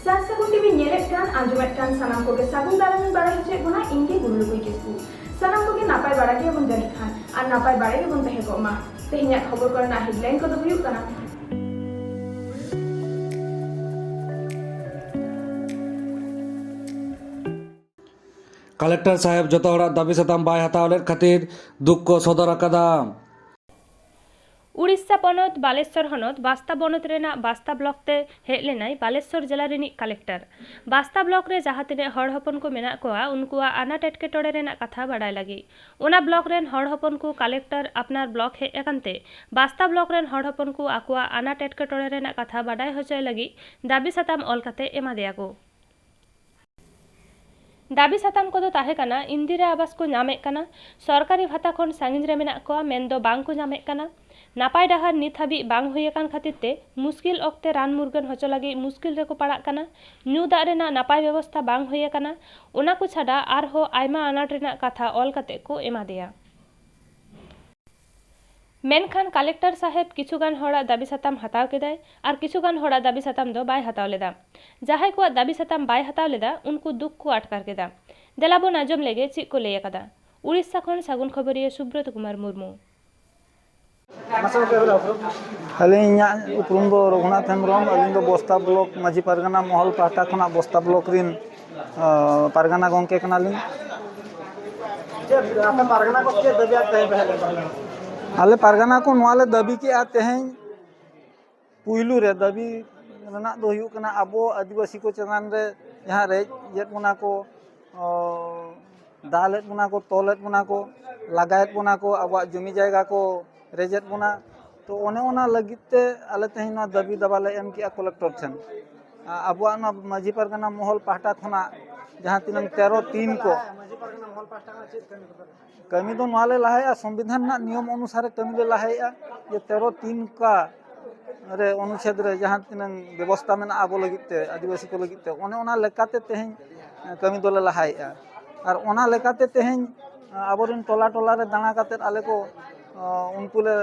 सागुन TV आंजमेद सानाम को सागुन दारामी बाड़ा हचे बना इंगे गुरुलुकुई किसकु सानाम को नापाय बाड़ा के बन जानी खान और नापाय बाड़े के बन तहेगोमा तेहेन्या खबर करना हेडलाइन को हुयुग कना कलेक्टर साहेब जो दाबी सताम बाय हताव लेद खातिर दुख को सदर अकादा। उड़ीसा पनत बालेश्वर हनत बास्ता बनत रेना बास्ता ब्लॉक ते हेज लेनाय बालेश्वर जिला रिनी कलेक्टर बास्ता ब्लॉक रे जहाँ तिने हड़ हपन को मेना कोआ उनकुआ आनाट एटकेटोड़े रेना कथा बाडाय लगी ओना ब्लॉक रेन हड़ हपन को कलेक्टर अपनार ब्लॉक हेज एकानते बास्ता ब्लॉक रेन हड़ हपन को आकुआ आनाट एटकेटोड़े रेना कथा बाडाय होचय लगी दाबी सताम ऑल काते एमा देया को दाबी सताम को ताहे कना इंदिरा आवास को नामे कना सरकारी भाता खन सांगिन रे मेना कोआ मेन दो बांग को नामे कना नापाय डाहार नित हाबी बांग हुई अकान खातिर ते मुश्किल ऑक्ते रान मुरगन होचो लगी मुश्किल रेको पड़ा कना न्यू दा रेना नापाय व्यवस्था बांग हुई अकाना ओना को छाडा आर हो आयमा अनाट रेना कथा ऑल काते को एमा देया मेनखान कलेक्टर साहेब किछुगान हड़ा दाबी सताम हताव केदाय और किछुगान हड़ा दाबी सताम दो बाय हताव लेदा जहाय को दाबी सताम बाय हताव लेदा उनको दुख को आटकार केदा देलाबोन आजम लेगे चेक को लय अकादा उड़ीसा खन सागुन खबरिया सुब्रत कुमार मुर्मू अली उपरूम दो रघुनाथ हेम्ब्रम अली बस्ता ब्लॉक माझी पारगाना महल पाटा खना बस्ता ब्लॉक रिन पारगाना गंके कनाली आले पारगाना को नवाले दाबी के तेहें पुइलू रे दाबी रना दो हुयु कना आबो आदिवासी को चनान रे यहाँ रेज जेट बना को दालेट बना को तोलेट बना को लगायत बना को अब जमी जायगा को रेजेट बना तो ओने ओना लगिते आले तेहें ना दाबी दबाले एम किया कलेक्टर ठेन अब ना माझी पारगाना महल पाटा खना जहाँ तीन 13-3 को कमी दो नाले लहाया संविधान ना नियम अनुसार कमी ले लहाया ये 13-3 का रे अनुच्छेद रे जहाँ तीन व्यवस्था में आबो लगिते आदिवासी को लगिते ओने ओना लेकाते तेहें कमी दोले लहाया और ओना लेकाते तेहें आबोरिन टोला टोला रे दाना काते आले को उनको ले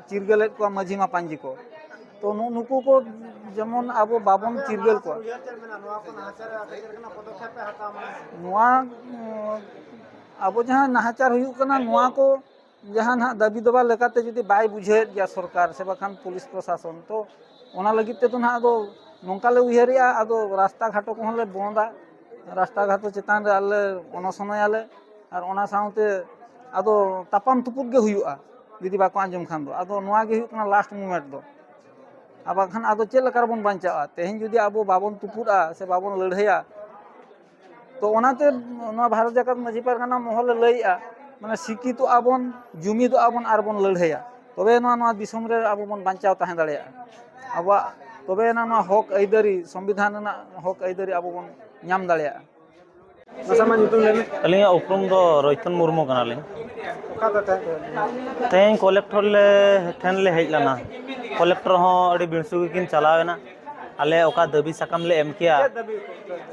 चिरगल को माझी मा पांजी को तो नुकु को जेमन आबो बाबन चिरगल को नुआ आबो जहाँ नाहाचार हुयु कना नुआ को जहाँ ना दाबी दबा लेकाते जुदी बाय बुझे या सरकार से बखान पुलिस प्रशासन तो ओना लगिते तो ना दो नोंकाले उयहरिया आदो रास्ता घाटो को ले बंदा रास्ता घाटो चितान रे आले अनसनय आले और ओना साउते आदो तापाम तुपुक गे हुयुआ जुदी बाको आंजम खान दो आदो नुआ गे हुयुकना लास्ट मोमेंट दो अब खान आदो चेल लकार बन बांचा तेहें जुदी आबो बाबन तुपुरा से बाबन लड़हैया तो ओनाते नुआ भारत जाकत माझी पारगाना महल लैया माने शिक्षित आबन जुमिद आबन आरबन लड़हैया तबे नुआ दिसम रे आबो बन बांचाव ताहें दाड़ेया अब तबे नुआ हक आइदारी संविधान ना हक आइदारी आबो बन नाम दाड़ेया अलिंग उपरूम दो रोहितन मुर्मू कनाली तें कलेक्टर ले ठेन ले हेज लना कलेक्टर हो अड़ी बिनसु किन चलावेना आले ओका दाबी साकाम ले एम किया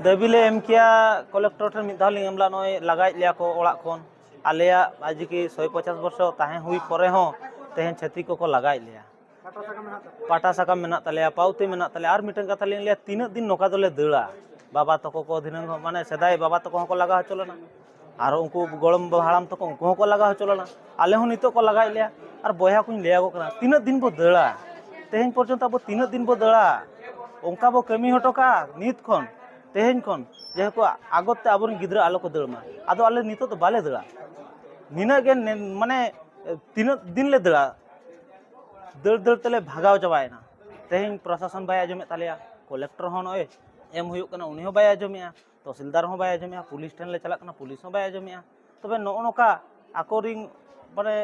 दाबी ले एम किया कलेक्टर ठेन मिद धावलिंग एमला नय लगाय लिया को ओड़ा खन आलेया आज की 150 वर्ष ताहें हुई परे हो तेहें छती को लगाय लिया पाटा साकाम मेना तलेया पाउते मेना तले आर मिटन कथा लिंग लिया 3 दिन नोका दोले दड़ा बाबा तको को दिनंग माने सदाय बाबा तको को लगा हचलना और उनको गलम हाड़ाम तको उनको को लगा हचलना आले हो नितो को लगाय लिया और बया कुन लिया को कना 3 दिन बो दड़ा तेहें पर्यंत अब 3 दिन बो दड़ा उनका बो कमी हटोका नित खन तेहें खन जे को आगते आबोन गिद्रा आलो को दड़मा आदो आले नितो तो बाले दड़ा निना गे माने 3 दिन ले दड़ा दड़ तले भागाव चबायना तेहें प्रशासन बाय आजमे तालिया कलेक्टर हो नय एम हुयुक कना उनी हो बाय आजमिया तहसीलदार हो बाय आजमिया पुलिस ठेन ले चला कना पुलिस हो बाय आजमिया तबे नोका आकोरिंग माने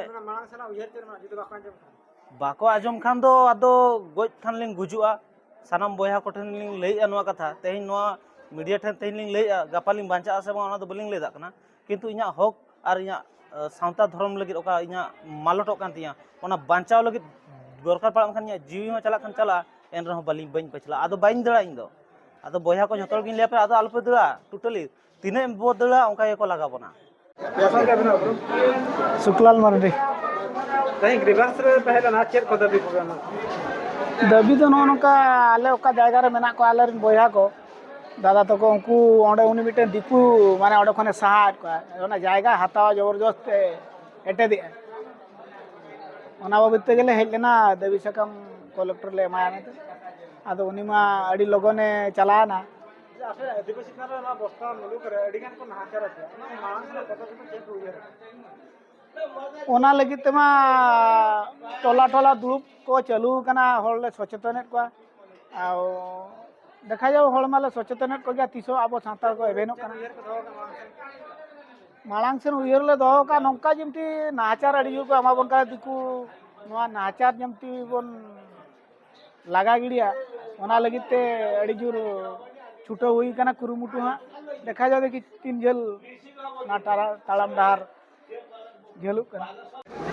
बाको आजम खान दो आदो गोज खान लिंग गुजुआ सानाम बया को ठेन लिंग लैया नोआ कथा तेहें नोआ मीडिया ठेन तेहें लिंग लैया गापा लिंग बांचा से ओना दो बलिंग लैदा कना किंतु इना हक और इना सावता धर्म लगी ओका इना मालटो कान तिया ओना बांचाव लगी दरकार पड़ा खान इना जीवी हो चला खान चला एन रहो बलिंग बइन पछला आदो बाइन दड़ा इन दो आदो बया को जतोल गिन लेपे आदो आलपे दड़ा टोटली तिने बो दड़ा ओंका ये को लगा बना शुक्लाल मारडी कहीं ग्रीवेंस रे पहले ना चेक को दाबी को दाबी तो नोका आले ओका जायगा रे मेना को आले रिन बया को दादा तक उनको अंडे उनी मिट्टे दिकू माने अंडे खने सहा को जायगा हतावा जबरदस्त एटेदे बाबद गले हेजना देवी सकम कलेक्टर ले एमाया में आदो उनी मा अड़ी लगने चलाना ओना लगी तेमा टोला टोला दुरुप को चालू कना हॉल सचेतन को देखा जाओ हॉल माले सचेतन को गया तीसो अब सानतार को एवेनो कना मालांग सेन उयर ले दो का नौका जमती नाचार अड़ी को अमा बन का दिकू नवा नाचार जमती बन लगा गिड़िया ओना लगी ते अड़ी जुर छुटो हुई कना कुरुमुटु हा देखा जाओ कि 3 झेल ना तालम डार झेलु कना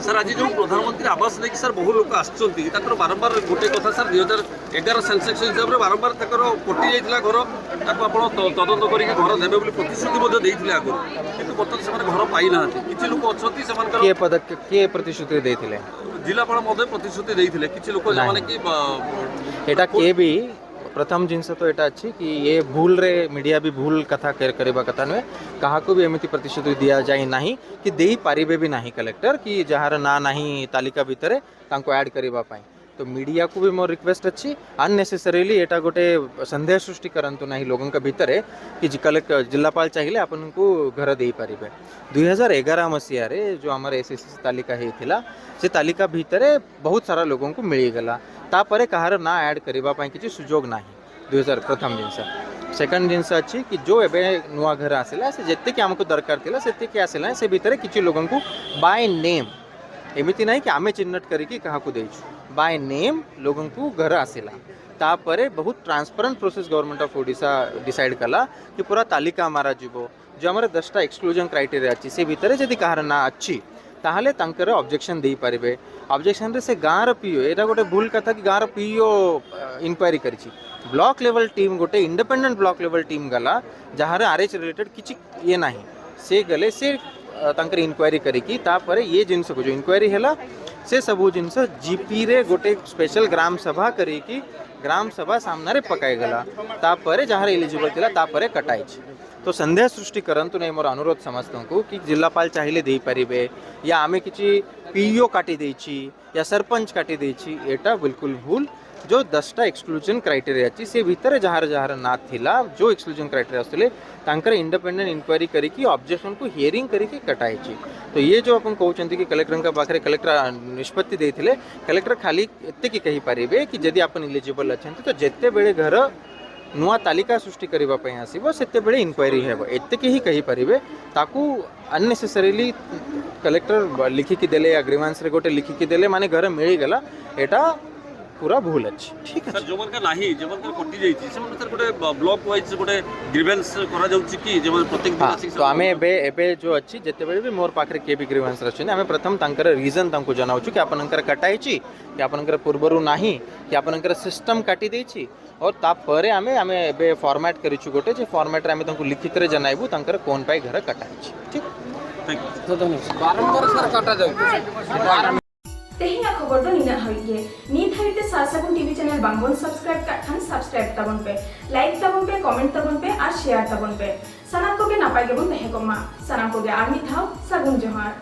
सर आज जो प्रधानमंत्री आवास लेकिन सर बहु लोक आसुच्चंती ताकर बारंबार गोटे कथा सर 2011 सेंसेक्स हिसाब रे बारंबार ताकर पट्टी जाइतिला घर ताको आपण तदंत करिके घर देबे बोली प्रतिश्रुति मध्ये देइथिले आगु किंतु बर्तमान से घर पाई नाथि किछि लोक अछंती सेमानकर के पदक के प्रतिश्रुति देइथिले जिलापाल महोदय प्रतिश्रुति देइथिले किछि लोक माने कि एटा के भी प्रथम जिनस तो एटा अच्छी कि ये भूल रे मीडिया भी भूल कथा करबा कथा नुहे कहा को भी एमती प्रतिश्रुति दिया जाए नहीं कि देई पारिबे भी नहीं कलेक्टर कि जहार ना नहीं तालिका भितर तांको ऐड करबा पाई तो मीडिया को भी मोर रिक्वेस्ट अच्छी अननेसेसरीली एटा गोटे संदेह सृष्टि करंतु नहीं लोगों का भितर कि कलेक्टर जिलापाल चाहिए अपन को घर दे पारिबे 2011 मसीह रे जो हमारे एसएससी तालिका हेतिला से तालिका भितर बहुत सारा लोगों को मिल गला तापर कहार ना ऐड करबा पाई किछि सुजोग नाही 2000 प्रथम जिनस सेकंड जिनस अच्छी कि जो एबे नुआ घर आसिला से जत्ते कि हमको दरकार थिला सेते कि आसिला से भितर किछि लोगों को बाय नेम एमिति नहीं कि आमे चिन्हट करिकि कहा को देछु बाय नेम लोगों को घर आसिला तापर बहुत transparent process government of Odisha decide कला कि पूरा तालिका मारा जीवो जो हमारे 10टा एक्सक्लूजन क्राइटेरिया अच्छी से भितर जदि कहार ना अच्छी ताहले तांकर ऑब्जेक्शन दे पारिबे ऑब्जेक्शन रे से गाँव पीओ एटा गोटे भूल कथा कि गाँव पीओ इंक्वायरी करिछि ब्लॉक लेवल टीम गोटे इंडिपेंडेंट ब्लॉक लेवल टीम गला जहाँ आरएच रिलेटेड किछि ये नहीं से गले से तांकर इंक्वायरी करिकी तापर ये जिनस को जो इंक्वायरी हैला से सबू जिनस जीपी रे गोटे स्पेशल ग्राम सभा करिकी ग्राम सभा सामने रे पकाई गला तापर जहाँ एलिजिबल थिला तापर कटाई तो संदेह सृष्टि करंतु नहीं मोर अनुरोध समस्त को कि जिलापाल चाहिए दे पारिबे या आमे किछि पीओ काटी देछि या सरपंच काटी देछि एटा बिल्कुल भूल जो 10टा एक्सक्लूजन क्राइटेरिया अच्छी से भीतर जहाँ जहाँ ना थिला जो एक्सक्लूजन क्राइटेरिया आसले तांकर इंडिपेंडेंट इंक्वायरी करिकी ऑब्जेक्शन को हियरिंग करिकी कटाई तो ये जो अपन कहते कि कलेक्टर का पाखे कलेक्टर निष्पत्ति देथिले कलेक्टर खाली एते कि कहि पारिबे कि यदि अपन इलिजिबल अछंती तो जेते बेले घर नुआ तालिका सृष्टि करबा पई आसीबो सेते बेले इंक्वायरी हेबो एते के ही कहि पारिबे ताकू अननेसेसरीली कलेक्टर लिखि कि देले या ग्रीवांस रे गोटे लिखि कि देले माने घर मिली गला एटा पूरा भूल अच्छी ठीक है सर जो मन का नाही जे मन का कटि जाई छी से मन सर गोटे ब्लॉक वाइज गोटे ग्रीवेंस करा जाउची कि जे मन प्रत्येक दिन आसी तो आमे एबे जो अच्छी जते बेले भी मोर पाखरे के भी ग्रीवेंस रछन आमे प्रथम तांकर रीजन तांको जनाउछु कि आपनकर कटाई छी कि आपनकर पूर्वरु नाही कि आपनकर सिस्टम काटी देई छी और तापरे आमे एबे फॉर्मेट करिछु गोटे जे फॉर्मेट रे आमे तांको लिखित रे जनाइबु तांकर कोन पाई घर कटाई छी ठीक थैंक यू धन्यवाद बारंबार सर काटा जाउ तेहिया खबर तो निना हइगे नीत हइते सारसागुन टीवी चैनल बांगबन सब्सक्राइब का खान सब्सक्राइब तबन पे लाइक तबन पे कमेंट तबन पे और शेयर तबन पे सनाम को के नापाय गेबन तहे को मा सनाम को के आर्मी थाव सागुन जोहार।